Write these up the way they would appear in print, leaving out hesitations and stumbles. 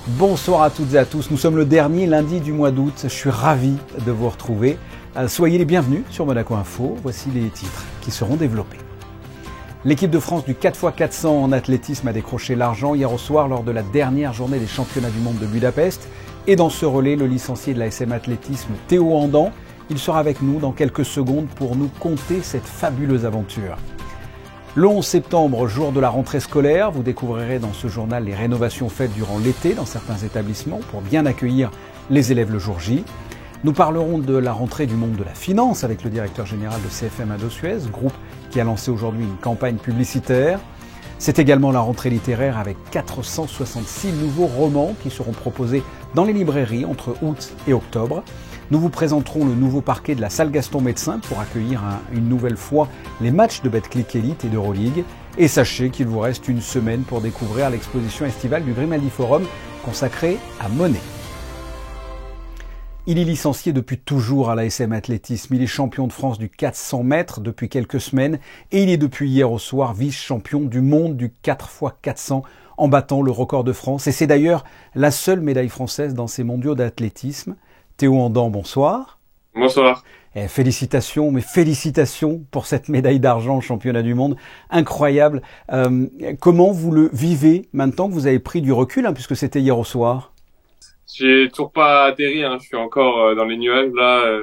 Bonsoir à toutes et à tous, nous sommes le dernier lundi du mois d'août, je suis ravi de vous retrouver. Soyez les bienvenus sur Monaco Info, voici les titres qui seront développés. L'équipe de France du 4x400 en athlétisme a décroché l'argent hier au soir lors de la dernière journée des championnats du monde de Budapest. Et dans ce relais, le licencié de l'ASM Athlétisme, Théo Andan, il sera avec nous dans quelques secondes pour nous conter cette fabuleuse aventure. Le 11 septembre, jour de la rentrée scolaire, vous découvrirez dans ce journal les rénovations faites durant l'été dans certains établissements pour bien accueillir les élèves le jour J. Nous parlerons de la rentrée du monde de la finance avec le directeur général de CFM Indosuez, groupe qui a lancé aujourd'hui une campagne publicitaire. C'est également la rentrée littéraire avec 466 nouveaux romans qui seront proposés dans les librairies entre août et octobre. Nous vous présenterons le nouveau parquet de la salle Gaston Médecin pour accueillir une nouvelle fois les matchs de Betclic Elite et d'Euroleague. Et sachez qu'il vous reste une semaine pour découvrir l'exposition estivale du Grimaldi Forum consacrée à Monet. Il est licencié depuis toujours à l'ASM Athlétisme. Il est champion de France du 400 mètres depuis quelques semaines et il est depuis hier au soir vice-champion du monde du 4x400 en battant le record de France. Et c'est d'ailleurs la seule médaille française dans ces mondiaux d'athlétisme. Théo Andan, bonsoir. Bonsoir. Félicitations pour cette médaille d'argent au championnat du monde. Incroyable. Comment vous le vivez maintenant que vous avez pris du recul, puisque c'était hier au soir? J'ai toujours pas atterri, je suis encore dans les nuages là.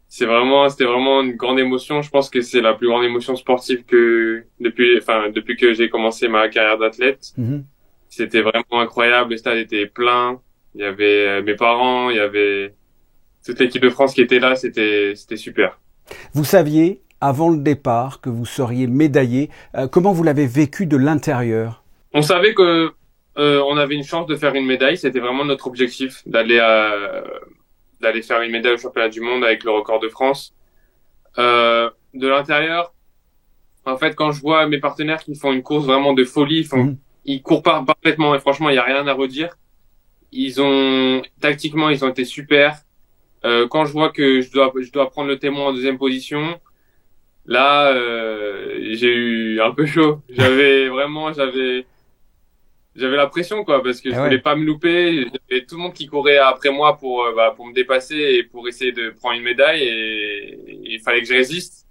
C'était vraiment une grande émotion. Je pense que c'est la plus grande émotion sportive que depuis que j'ai commencé ma carrière d'athlète. C'était vraiment incroyable. Le stade était plein. Il y avait mes parents, il y avait toute l'équipe de France qui était là. C'était super. Vous saviez avant le départ que vous seriez médaillé. Comment vous l'avez vécu de l'intérieur? On savait que on avait une chance de faire une médaille. C'était vraiment notre objectif d'aller faire une médaille au championnat du monde avec le record de France. De l'intérieur, en fait, quand je vois mes partenaires qui font une course vraiment de folie, ils courent parfaitement et franchement, il y a rien à redire. Tactiquement, ils ont été super. Quand je vois que je dois prendre le témoin en deuxième position, là, j'ai eu un peu chaud. J'avais la pression, quoi, parce que je voulais pas me louper. J'avais tout le monde qui courait après moi pour me dépasser et pour essayer de prendre une médaille et il fallait que je résiste.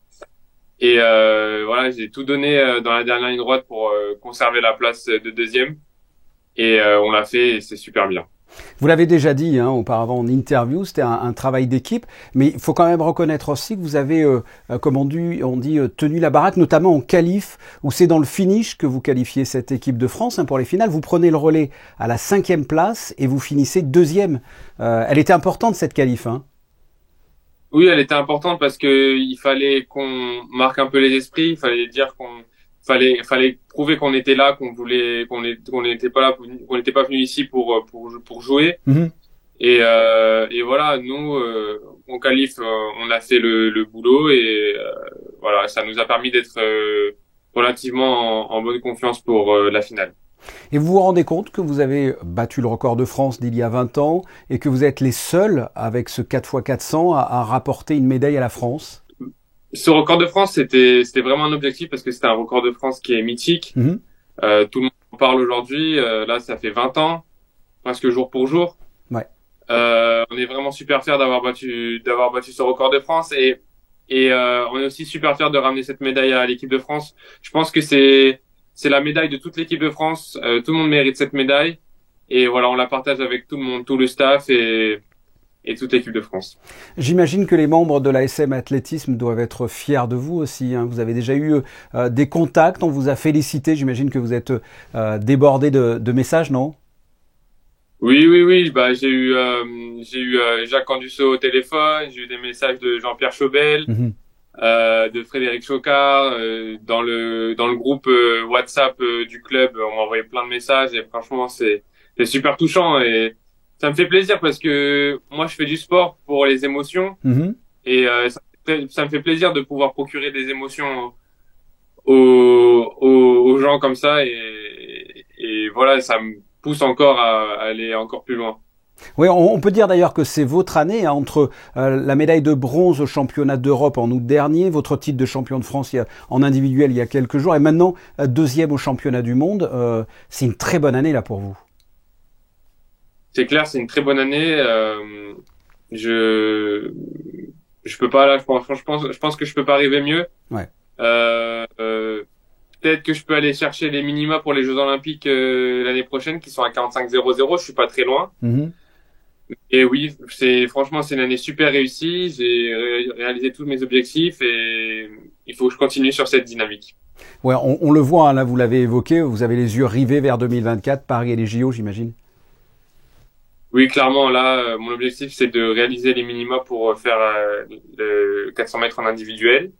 Et voilà, j'ai tout donné dans la dernière ligne droite pour conserver la place de deuxième. Et on l'a fait et c'est super bien. Vous l'avez déjà dit auparavant en interview, c'était un travail d'équipe, mais il faut quand même reconnaître aussi que vous avez, on dit, tenu la baraque, notamment en qualif, où c'est dans le finish que vous qualifiez cette équipe de France pour les finales. Vous prenez le relais à la 5e place et vous finissez 2e. Elle était importante cette qualif, Oui, elle était importante parce que il fallait qu'on marque un peu les esprits, il fallait dire fallait prouver qu'on était là, qu'on n'était pas là, qu'on n'était pas venu ici pour jouer. Et voilà, nous on qualifie, on a fait le boulot et voilà, ça nous a permis d'être relativement en bonne confiance pour la finale. Et vous vous rendez compte que vous avez battu le record de France d'il y a 20 ans et que vous êtes les seuls avec ce 4x400 à rapporter une médaille à la France? Ce record de France, c'était vraiment un objectif parce que c'était un record de France qui est mythique. Tout le monde en parle aujourd'hui. Là, ça fait 20 ans, presque jour pour jour. Ouais. On est vraiment super fiers d'avoir battu ce record de France et on est aussi super fiers de ramener cette médaille à l'équipe de France. Je pense que c'est la médaille de toute l'équipe de France. Tout le monde mérite cette médaille et voilà, on la partage avec tout le monde, tout le staff et toute l'équipe de France. J'imagine que les membres de l'ASM Athlétisme doivent être fiers de vous aussi. Vous avez déjà eu des contacts, on vous a félicité. J'imagine que vous êtes débordé de messages, non? Oui. J'ai eu Jacques Canduceau au téléphone. J'ai eu des messages de Jean-Pierre Chobel, de Frédéric Chocard. Dans le groupe WhatsApp du club, on m'a envoyé plein de messages et franchement, c'est super touchant et ça me fait plaisir parce que moi je fais du sport pour les émotions et ça me fait plaisir de pouvoir procurer des émotions aux gens comme ça et voilà, ça me pousse encore à aller encore plus loin. Oui, on peut dire d'ailleurs que c'est votre année entre la médaille de bronze au championnat d'Europe en août dernier, votre titre de champion de France en individuel il y a quelques jours et maintenant deuxième au championnat du monde. C'est une très bonne année là pour vous. c'est clair, c'est une très bonne année. Je peux pas là. Je pense que je peux pas arriver mieux. Ouais. Peut-être que je peux aller chercher les minima pour les Jeux Olympiques l'année prochaine, qui sont à 45,00. Je suis pas très loin. Et oui, franchement, c'est une année super réussie. J'ai réalisé tous mes objectifs et il faut que je continue sur cette dynamique. Ouais, on le voit, hein, là, vous l'avez évoqué, vous avez les yeux rivés vers 2024, Paris et les JO, j'imagine. Oui, clairement, là, mon objectif, c'est de réaliser les minima pour faire le 400 mètres en individuel.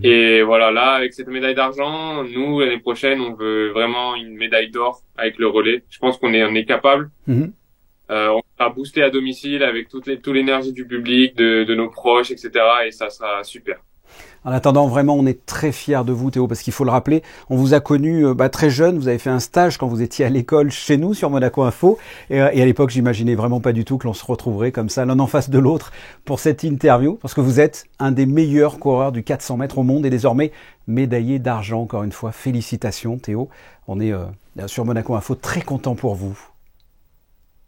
Et voilà, là, avec cette médaille d'argent, nous, l'année prochaine, on veut vraiment une médaille d'or avec le relais. Je pense qu'on est capable. On sera boosté à domicile avec toute l'énergie du public, de nos proches, etc. Et ça sera super. En attendant, vraiment, on est très fiers de vous, Théo, parce qu'il faut le rappeler, on vous a connu très jeune, vous avez fait un stage quand vous étiez à l'école chez nous sur Monaco Info, et à l'époque, j'imaginais vraiment pas du tout que l'on se retrouverait comme ça, l'un en face de l'autre, pour cette interview, parce que vous êtes un des meilleurs coureurs du 400 mètres au monde, et désormais médaillé d'argent, encore une fois. Félicitations, Théo. On est sur Monaco Info très content pour vous.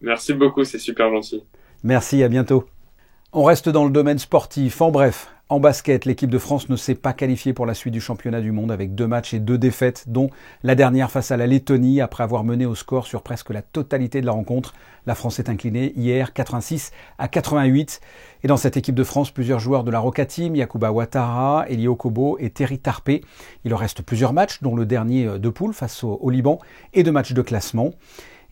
Merci beaucoup, c'est super gentil. Merci, à bientôt. On reste dans le domaine sportif. En bref, en basket, l'équipe de France ne s'est pas qualifiée pour la suite du championnat du monde avec 2 matchs et 2 défaites, dont la dernière face à la Lettonie après avoir mené au score sur presque la totalité de la rencontre. La France est inclinée hier 86-88. Et dans cette équipe de France, plusieurs joueurs de la Roca Team, Yacouba Ouattara, Elio Kobo et Terry Tarpé. Il leur reste plusieurs matchs, dont le dernier de poule face au Liban et 2 matchs de classement.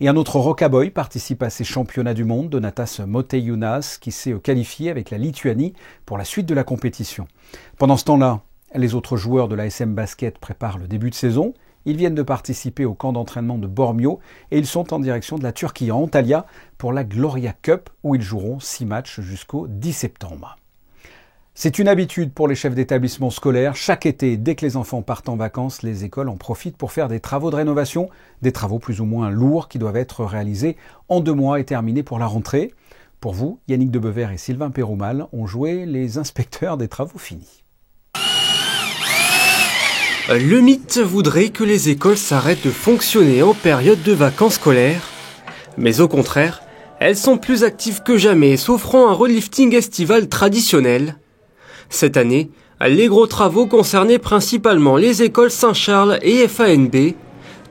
Et un autre Rocaboy participe à ces championnats du monde, Donatas Motejūnas, qui s'est qualifié avec la Lituanie pour la suite de la compétition. Pendant ce temps-là, les autres joueurs de la SM Basket préparent le début de saison. Ils viennent de participer au camp d'entraînement de Bormio et ils sont en direction de la Turquie, à Antalya, pour la Gloria Cup, où ils joueront 6 matchs jusqu'au 10 septembre. C'est une habitude pour les chefs d'établissement scolaires. Chaque été, dès que les enfants partent en vacances, les écoles en profitent pour faire des travaux de rénovation, des travaux plus ou moins lourds qui doivent être réalisés en 2 mois et terminés pour la rentrée. Pour vous, Yannick Debever et Sylvain Péroumal ont joué les inspecteurs des travaux finis. Le mythe voudrait que les écoles s'arrêtent de fonctionner en période de vacances scolaires. Mais au contraire, elles sont plus actives que jamais, s'offrant un relifting estival traditionnel. Cette année, les gros travaux concernaient principalement les écoles Saint-Charles et FANB,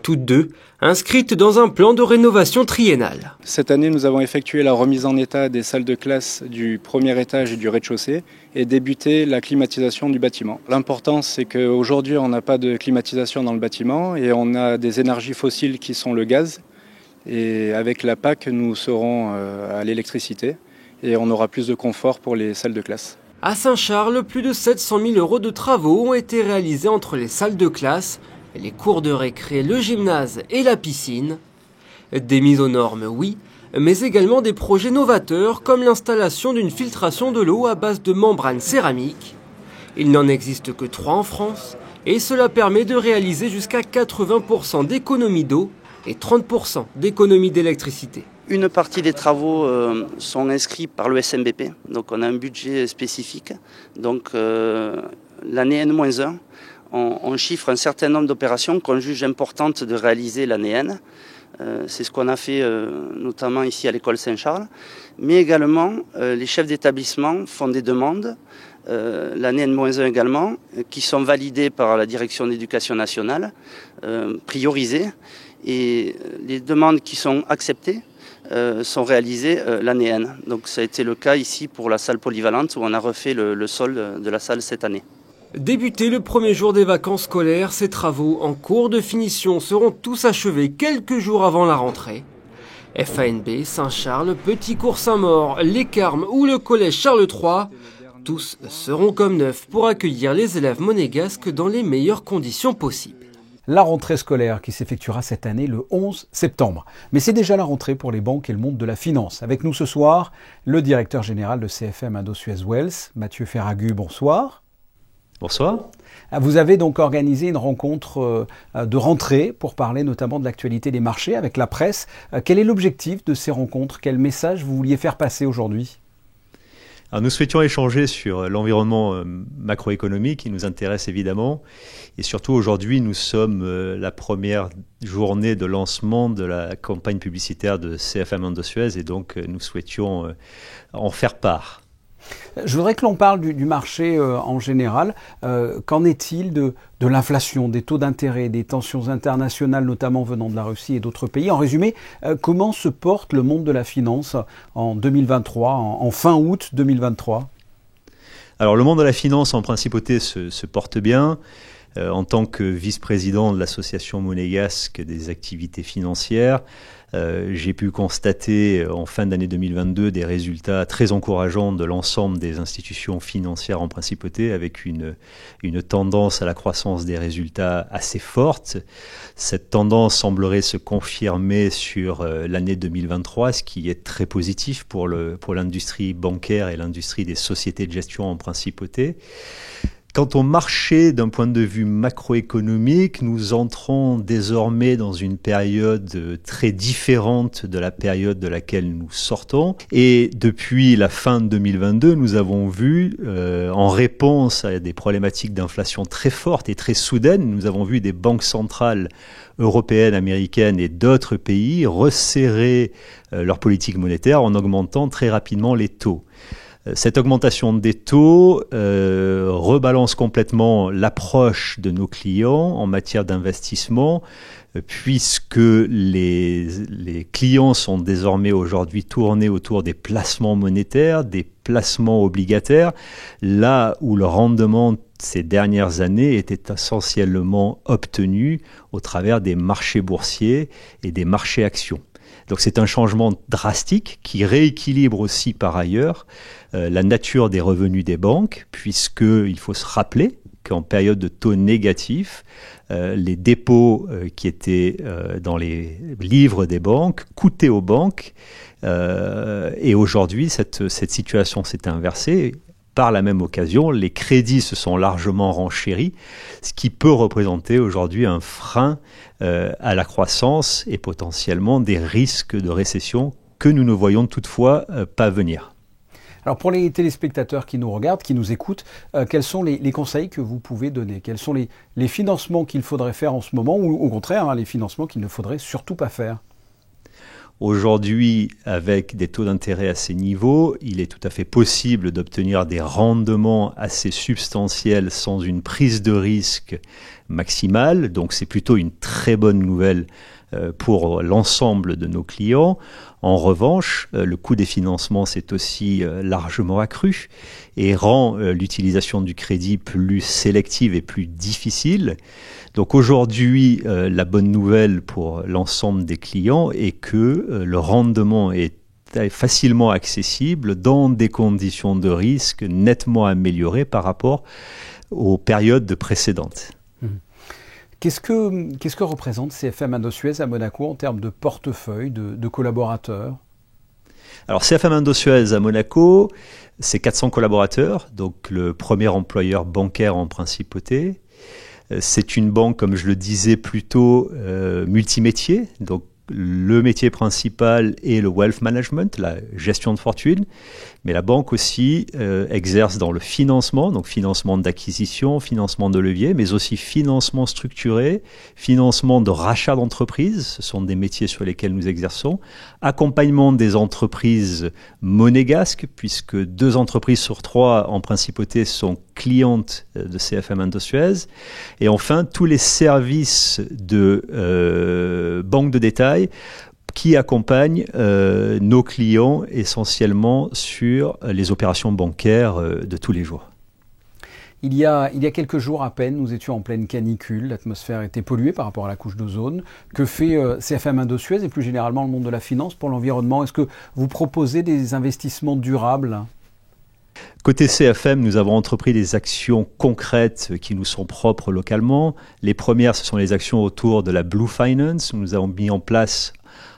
toutes deux inscrites dans un plan de rénovation triennal. Cette année, nous avons effectué la remise en état des salles de classe du premier étage et du rez-de-chaussée et débuté la climatisation du bâtiment. L'important, c'est qu'aujourd'hui, on n'a pas de climatisation dans le bâtiment et on a des énergies fossiles qui sont le gaz. Et avec la PAC, nous serons à l'électricité et on aura plus de confort pour les salles de classe. À Saint-Charles, plus de 700 000 € de travaux ont été réalisés entre les salles de classe, les cours de récré, le gymnase et la piscine. Des mises aux normes, oui, mais également des projets novateurs comme l'installation d'une filtration de l'eau à base de membranes céramiques. Il n'en existe que 3 en France et cela permet de réaliser jusqu'à 80% d'économie d'eau et 30% d'économie d'électricité. Une partie des travaux sont inscrits par le SMBP, donc on a un budget spécifique. Donc l'année N-1, on chiffre un certain nombre d'opérations qu'on juge importantes de réaliser l'année N. C'est ce qu'on a fait notamment ici à l'école Saint-Charles. Mais également, les chefs d'établissement font des demandes, l'année N-1 également, qui sont validées par la direction d'éducation nationale, priorisées. Et les demandes qui sont acceptées sont réalisées l'année N. Donc ça a été le cas ici pour la salle polyvalente où on a refait le sol de la salle cette année. Débuté le premier jour des vacances scolaires, ces travaux en cours de finition seront tous achevés quelques jours avant la rentrée. FANB, Saint-Charles, Petit Cours Saint-Maur, Les Carmes ou le collège Charles III, tous seront comme neufs pour accueillir les élèves monégasques dans les meilleures conditions possibles. La rentrée scolaire qui s'effectuera cette année le 11 septembre. Mais c'est déjà la rentrée pour les banques et le monde de la finance. Avec nous ce soir, le directeur général de CFM Indosuez Wealth, Mathieu Ferragu, bonsoir. Bonsoir. Vous avez donc organisé une rencontre de rentrée pour parler notamment de l'actualité des marchés avec la presse. Quel est l'objectif de ces rencontres? Quel message vous vouliez faire passer aujourd'hui? Alors, nous souhaitions échanger sur l'environnement macroéconomique qui nous intéresse évidemment. Et surtout, aujourd'hui, nous sommes la première journée de lancement de la campagne publicitaire de CFM Indosuez et donc nous souhaitions en faire part. Je voudrais que l'on parle du marché en général. Qu'en est-il de l'inflation, des taux d'intérêt, des tensions internationales, notamment venant de la Russie et d'autres pays? En résumé, comment se porte le monde de la finance en 2023, en fin août 2023? Alors, le monde de la finance en principauté se porte bien. En tant que vice-président de l'association monégasque des activités financières, j'ai pu constater en fin d'année 2022 des résultats très encourageants de l'ensemble des institutions financières en principauté, avec une tendance à la croissance des résultats assez forte. Cette tendance semblerait se confirmer sur l'année 2023, ce qui est très positif pour l'industrie bancaire et l'industrie des sociétés de gestion en principauté. Quant au marché, d'un point de vue macroéconomique, nous entrons désormais dans une période très différente de la période de laquelle nous sortons. Et depuis la fin de 2022, nous avons vu, en réponse à des problématiques d'inflation très fortes et très soudaines, nous avons vu des banques centrales européennes, américaines et d'autres pays resserrer leur politique monétaire en augmentant très rapidement les taux. Cette augmentation des taux rebalance complètement l'approche de nos clients en matière d'investissement, puisque les clients sont désormais aujourd'hui tournés autour des placements monétaires, des placements obligataires, là où le rendement ces dernières années était essentiellement obtenu au travers des marchés boursiers et des marchés actions. Donc c'est un changement drastique qui rééquilibre aussi par ailleurs la nature des revenus des banques, puisqu'il faut se rappeler qu'en période de taux négatifs, les dépôts qui étaient dans les livres des banques coûtaient aux banques. Et aujourd'hui, cette situation s'est inversée. Par la même occasion, les crédits se sont largement renchéris, ce qui peut représenter aujourd'hui un frein à la croissance et potentiellement des risques de récession que nous ne voyons toutefois pas venir. Alors pour les téléspectateurs qui nous regardent, qui nous écoutent, quels sont les conseils que vous pouvez donner? Quels sont les financements qu'il faudrait faire en ce moment ou au contraire les financements qu'il ne faudrait surtout pas faire? Aujourd'hui, avec des taux d'intérêt à ces niveaux, il est tout à fait possible d'obtenir des rendements assez substantiels sans une prise de risque maximale. Donc c'est plutôt une très bonne nouvelle pour l'ensemble de nos clients. En revanche, le coût des financements s'est aussi largement accru et rend l'utilisation du crédit plus sélective et plus difficile. Donc aujourd'hui, la bonne nouvelle pour l'ensemble des clients est que le rendement est facilement accessible dans des conditions de risque nettement améliorées par rapport aux périodes précédentes. Qu'est-ce que représente CFM Indosuez à Monaco en termes de portefeuille, de collaborateurs? Alors CFM Indosuez à Monaco, c'est 400 collaborateurs, donc le premier employeur bancaire en principauté. C'est une banque, comme je le disais, plutôt multimétier, donc le métier principal est le wealth management, la gestion de fortune, mais la banque aussi exerce dans le financement, donc financement d'acquisition, financement de levier, mais aussi financement structuré, financement de rachat d'entreprises, ce sont des métiers sur lesquels nous exerçons, accompagnement des entreprises monégasques, puisque 2 entreprises sur 3 en principauté sont clientes de CFM Indosuez, et enfin tous les services de banque de détail qui accompagnent nos clients essentiellement sur les opérations bancaires de tous les jours. Il y a quelques jours à peine, nous étions en pleine canicule, l'atmosphère était polluée par rapport à la couche d'ozone. Que fait CFM Indosuez et plus généralement le monde de la finance pour l'environnement? Est-ce que vous proposez des investissements durables? Côté CFM, nous avons entrepris des actions concrètes qui nous sont propres localement. Les premières, ce sont les actions autour de la Blue Finance. Nous avons mis en place,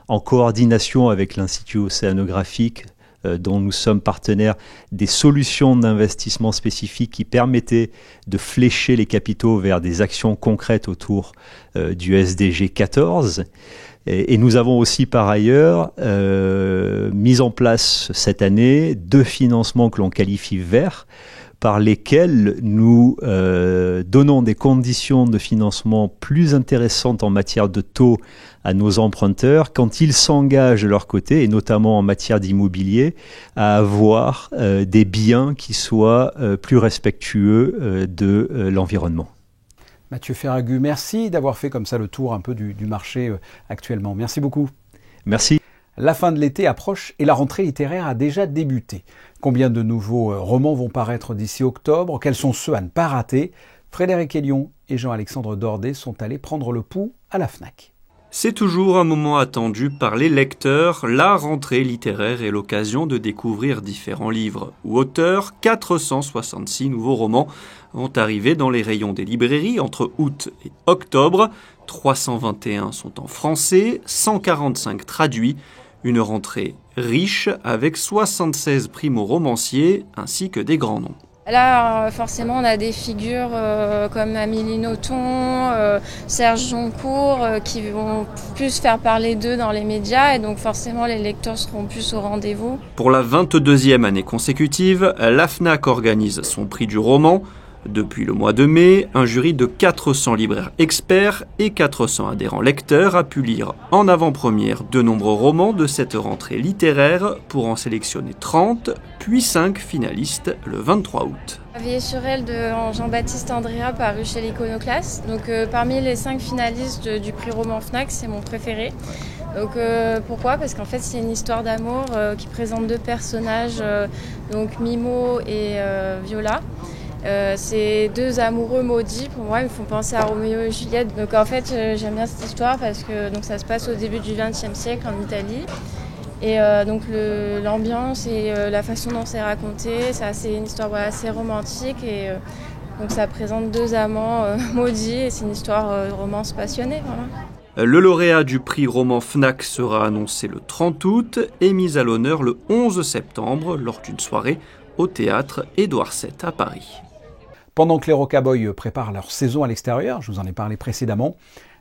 en coordination avec l'Institut océanographique, dont nous sommes partenaires, des solutions d'investissement spécifiques qui permettaient de flécher les capitaux vers des actions concrètes autour du SDG 14. Et nous avons aussi par ailleurs mis en place cette année 2 financements que l'on qualifie verts, par lesquels nous donnons des conditions de financement plus intéressantes en matière de taux à nos emprunteurs quand ils s'engagent de leur côté, et notamment en matière d'immobilier, à avoir des biens qui soient plus respectueux de l'environnement. Mathieu Ferragut, merci d'avoir fait comme ça le tour un peu du marché actuellement. Merci beaucoup. Merci. La fin de l'été approche et la rentrée littéraire a déjà débuté. Combien de nouveaux romans vont paraître d'ici octobre? Quels sont ceux à ne pas rater? Frédéric Hélion et Jean-Alexandre Dordet sont allés prendre le pouls à la Fnac. C'est toujours un moment attendu par les lecteurs. La rentrée littéraire est l'occasion de découvrir différents livres ou auteurs. 466 nouveaux romans vont arriver dans les rayons des librairies entre août et octobre. 321 sont en français, 145 traduits. Une rentrée riche avec 76 primo-romanciers ainsi que des grands noms. Là, forcément, on a des figures comme Amélie Nothomb, Serge Joncourt, qui vont plus faire parler d'eux dans les médias, et donc forcément, les lecteurs seront plus au rendez-vous. Pour la 22e année consécutive, la Fnac organise son prix du roman. Depuis le mois de mai, un jury de 400 libraires experts et 400 adhérents lecteurs a pu lire en avant-première de nombreux romans de cette rentrée littéraire pour en sélectionner 30, puis 5 finalistes le 23 août. Veiller-sur-elle de Jean-Baptiste Andréa paru chez l'Iconoclaste. Donc parmi les 5 finalistes du prix roman Fnac, c'est mon préféré. Donc pourquoi? Parce qu'en fait c'est une histoire d'amour qui présente 2 personnages, donc Mimo et Viola. C'est 2 amoureux maudits, pour moi ils me font penser à Roméo et Juliette. Donc en fait j'aime bien cette histoire parce que donc, ça se passe au début du XXe siècle en Italie. Et donc l'ambiance et la façon dont c'est raconté, c'est une histoire assez romantique et donc ça présente 2 amants maudits et c'est une histoire de romance passionnée. Voilà. Le lauréat du prix roman Fnac sera annoncé le 30 août et mis à l'honneur le 11 septembre lors d'une soirée au théâtre Édouard VII à Paris. Pendant que les Rockaboys préparent leur saison à l'extérieur, je vous en ai parlé précédemment,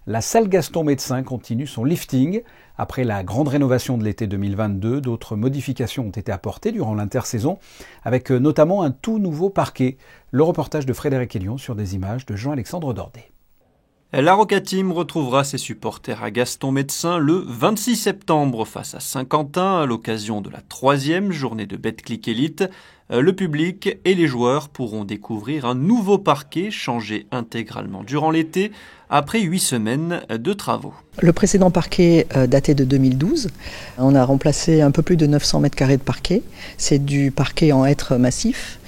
la salle Gaston Médecin continue son lifting. Après la grande rénovation de l'été 2022, d'autres modifications ont été apportées durant l'intersaison, avec notamment un tout nouveau parquet. Le reportage de Frédéric Hélion sur des images de Jean-Alexandre Dordet. La Roca Team retrouvera ses supporters à Gaston Médecin le 26 septembre face à Saint-Quentin à l'occasion de la 3e journée de Betclic Elite. Le public et les joueurs pourront découvrir un nouveau parquet changé intégralement durant l'été après 8 semaines de travaux. Le précédent parquet datait de 2012. On a remplacé un peu plus de 900 mètres carrés de parquet. C'est du parquet en hêtre massif.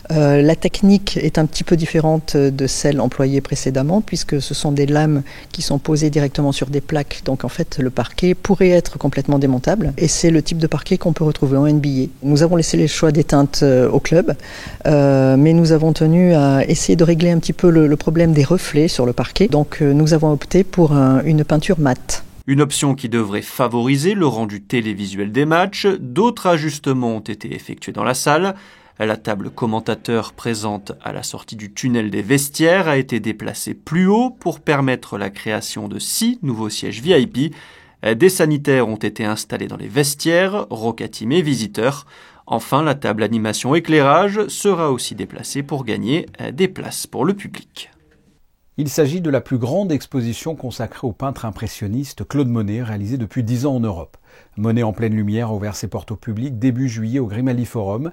La technique est un petit peu différente de celle employée précédemment puisque ce sont des lames qui sont posées directement sur des plaques. Donc en fait le parquet pourrait être complètement démontable et c'est le type de parquet qu'on peut retrouver en NBA. Nous avons laissé les choix des teintes au club mais nous avons tenu à essayer de régler un petit peu le problème des reflets sur le parquet. Donc nous avons opté pour une peinture mate. Une option qui devrait favoriser le rendu télévisuel des matchs. D'autres ajustements ont été effectués dans la salle. La table commentateur présente à la sortie du tunnel des vestiaires a été déplacée plus haut pour permettre la création de 6 nouveaux sièges VIP. Des sanitaires ont été installés dans les vestiaires, Roca Team et visiteurs. Enfin, la table animation éclairage sera aussi déplacée pour gagner des places pour le public. Il s'agit de la plus grande exposition consacrée au peintre impressionniste Claude Monet, réalisée depuis 10 ans en Europe. Monet en pleine lumière a ouvert ses portes au public début juillet au Grimaldi Forum.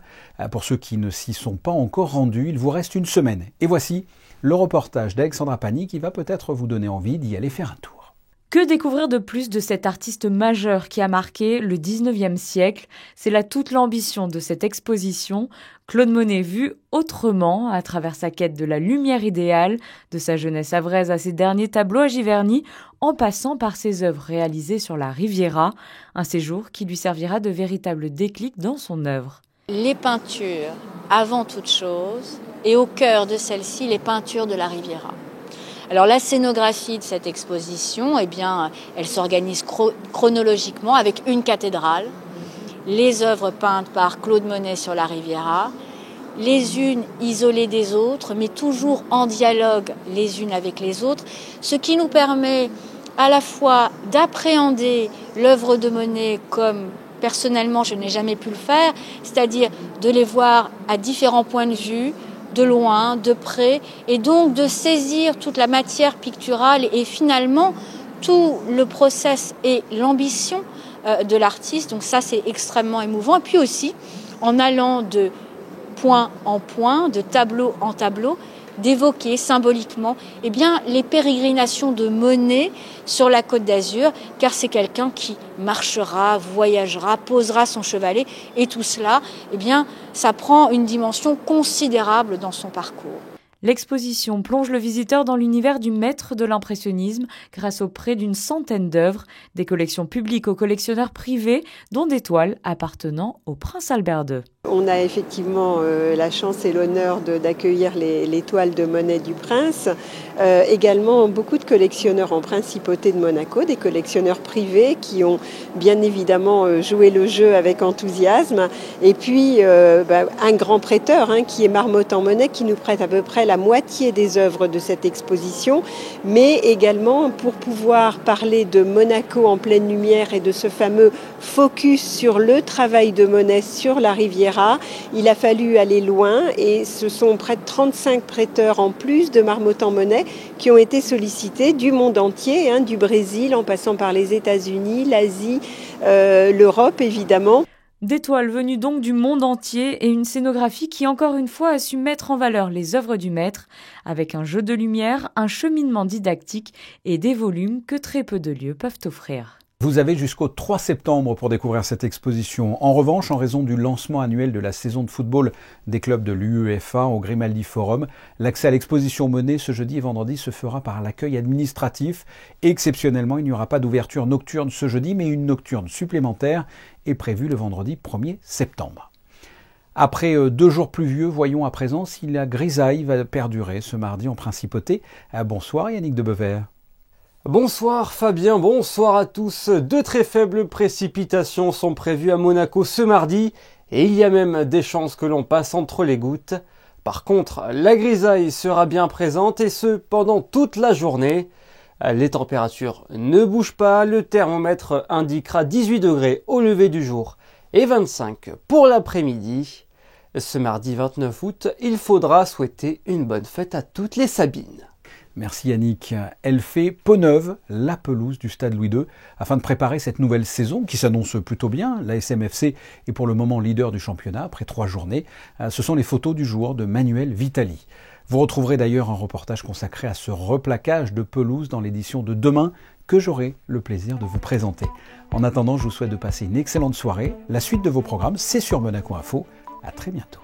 Pour ceux qui ne s'y sont pas encore rendus, il vous reste une semaine. Et voici le reportage d'Alexandra Pani qui va peut-être vous donner envie d'y aller faire un tour. Que découvrir de plus de cet artiste majeur qui a marqué le 19e siècle? C'est là toute l'ambition de cette exposition. Claude Monet vu autrement, à travers sa quête de la lumière idéale, de sa jeunesse havraise à ses derniers tableaux à Giverny, en passant par ses œuvres réalisées sur la Riviera, un séjour qui lui servira de véritable déclic dans son œuvre. Les peintures, avant toute chose, et au cœur de celle-ci, les peintures de la Riviera. Alors la scénographie de cette exposition, elle s'organise chronologiquement avec une cathédrale, les œuvres peintes par Claude Monet sur la Riviera, les unes isolées des autres, mais toujours en dialogue les unes avec les autres, ce qui nous permet à la fois d'appréhender l'œuvre de Monet comme personnellement je n'ai jamais pu le faire, c'est-à-dire de les voir à différents points de vue, de loin, de près, et donc de saisir toute la matière picturale et finalement tout le process et l'ambition de l'artiste. Donc ça, c'est extrêmement émouvant. Et puis aussi, en allant de point en point, de tableau en tableau, d'évoquer symboliquement les pérégrinations de Monet sur la Côte d'Azur, car c'est quelqu'un qui marchera, voyagera, posera son chevalet, et tout cela, ça prend une dimension considérable dans son parcours. L'exposition plonge le visiteur dans l'univers du maître de l'impressionnisme grâce aux près d'une centaine d'œuvres, des collections publiques aux collectionneurs privés, dont des toiles appartenant au prince Albert II. On a effectivement la chance et l'honneur d'accueillir les toiles de Monet du Prince. Également beaucoup de collectionneurs en principauté de Monaco, des collectionneurs privés qui ont bien évidemment joué le jeu avec enthousiasme. Et puis un grand prêteur qui est Marmottan-Monet qui nous prête à peu près la moitié des œuvres de cette exposition. Mais également pour pouvoir parler de Monaco en pleine lumière et de ce fameux focus sur le travail de Monet sur la Riviera, il a fallu aller loin et ce sont près de 35 prêteurs en plus de Marmottan-Monet qui ont été sollicités du monde entier, du Brésil en passant par les États-Unis, l'Asie, l'Europe évidemment. Des toiles venues donc du monde entier et une scénographie qui encore une fois a su mettre en valeur les œuvres du maître avec un jeu de lumière, un cheminement didactique et des volumes que très peu de lieux peuvent offrir. Vous avez jusqu'au 3 septembre pour découvrir cette exposition. En revanche, en raison du lancement annuel de la saison de football des clubs de l'UEFA au Grimaldi Forum, l'accès à l'exposition Monet ce jeudi et vendredi se fera par l'accueil administratif. Exceptionnellement, il n'y aura pas d'ouverture nocturne ce jeudi, mais une nocturne supplémentaire est prévue le vendredi 1er septembre. Après 2 jours pluvieux, voyons à présent si la grisaille va perdurer ce mardi en principauté. Bonsoir Yannick de Bever. Bonsoir Fabien, bonsoir à tous. De très faibles précipitations sont prévues à Monaco ce mardi et il y a même des chances que l'on passe entre les gouttes. Par contre, la grisaille sera bien présente et ce pendant toute la journée. Les températures ne bougent pas, le thermomètre indiquera 18 degrés au lever du jour et 25 pour l'après-midi. Ce mardi 29 août, il faudra souhaiter une bonne fête à toutes les Sabines. Merci Yannick. Elle fait peau neuve, la pelouse du stade Louis II, afin de préparer cette nouvelle saison qui s'annonce plutôt bien. La SMFC est pour le moment leader du championnat après 3 journées. Ce sont les photos du jour de Manuel Vitali. Vous retrouverez d'ailleurs un reportage consacré à ce replaquage de pelouse dans l'édition de demain que j'aurai le plaisir de vous présenter. En attendant, je vous souhaite de passer une excellente soirée. La suite de vos programmes, c'est sur Monaco Info. À très bientôt.